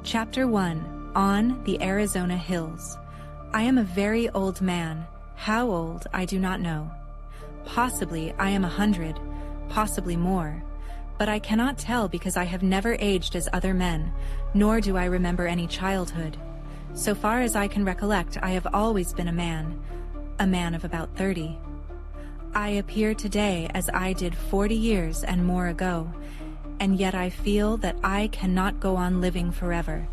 Chapter 1. On the Arizona Hills. I am a very old man. How old, I do not know. Possibly I am 100, possibly more. But I cannot tell because I have never aged as other men, nor do I remember any childhood. So far as I can recollect, I have always been a man of about 30. I appear today as I did 40 years and more ago, and yet I feel that I cannot go on living forever.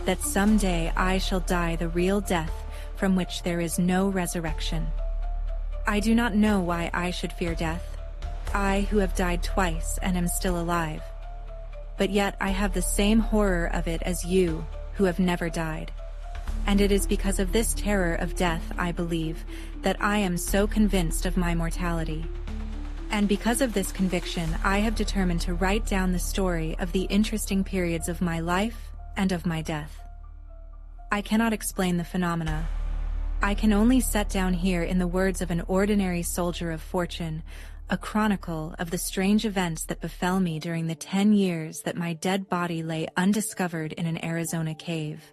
That someday I shall die the real death from which there is no resurrection. I do not know why I should fear death, I who have died twice and am still alive. But yet I have the same horror of it as you, who have never died. And it is because of this terror of death, I believe, that I am so convinced of my mortality. And because of this conviction, I have determined to write down the story of the interesting periods of my life and of my death. I cannot explain the phenomena. I can only set down here in the words of an ordinary soldier of fortune, a chronicle of the strange events that befell me during the 10 years that my dead body lay undiscovered in an Arizona cave.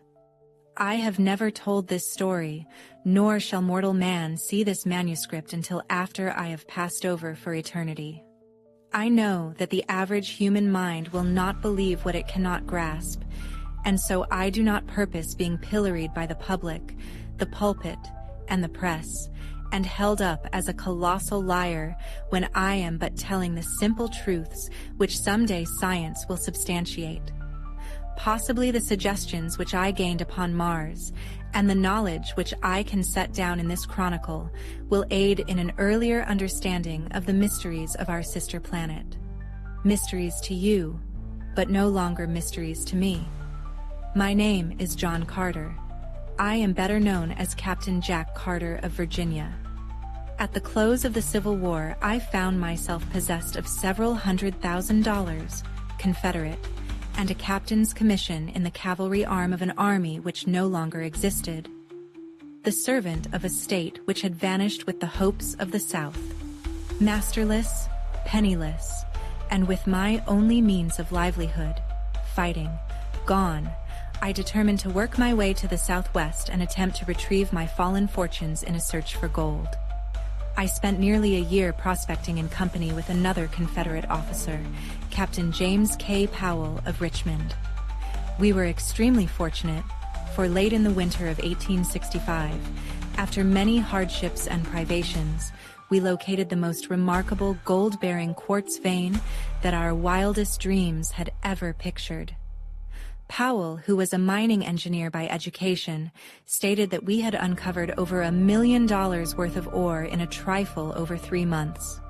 I have never told this story, nor shall mortal man see this manuscript until after I have passed over for eternity. I know that the average human mind will not believe what it cannot grasp, and so I do not purpose being pilloried by the public, the pulpit, and the press, and held up as a colossal liar when I am but telling the simple truths which someday science will substantiate. Possibly the suggestions which I gained upon Mars, and the knowledge which I can set down in this chronicle, will aid in an earlier understanding of the mysteries of our sister planet. Mysteries to you, but no longer mysteries to me. My name is John Carter. I am better known as Captain Jack Carter of Virginia. At the close of the Civil War, I found myself possessed of several $100,000, Confederate, and a captain's commission in the cavalry arm of an army which no longer existed. The servant of a state which had vanished with the hopes of the South. Masterless, penniless, and with my only means of livelihood, fighting, gone, I determined to work my way to the Southwest and attempt to retrieve my fallen fortunes in a search for gold. I spent nearly a year prospecting in company with another Confederate officer, Captain James K. Powell of Richmond. We were extremely fortunate, for late in the winter of 1865, after many hardships and privations, we located the most remarkable gold-bearing quartz vein that our wildest dreams had ever pictured. Powell, who was a mining engineer by education, stated that we had uncovered over $1 million worth of ore in a trifle over 3 months.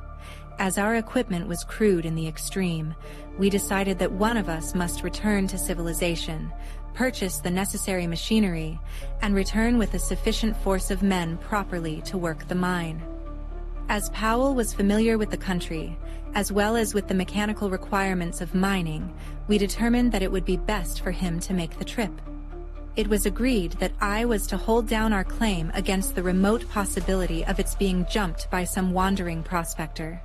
As our equipment was crude in the extreme, we decided that one of us must return to civilization, purchase the necessary machinery, and return with a sufficient force of men properly to work the mine. As Powell was familiar with the country, as well as with the mechanical requirements of mining, we determined that it would be best for him to make the trip. It was agreed that I was to hold down our claim against the remote possibility of its being jumped by some wandering prospector.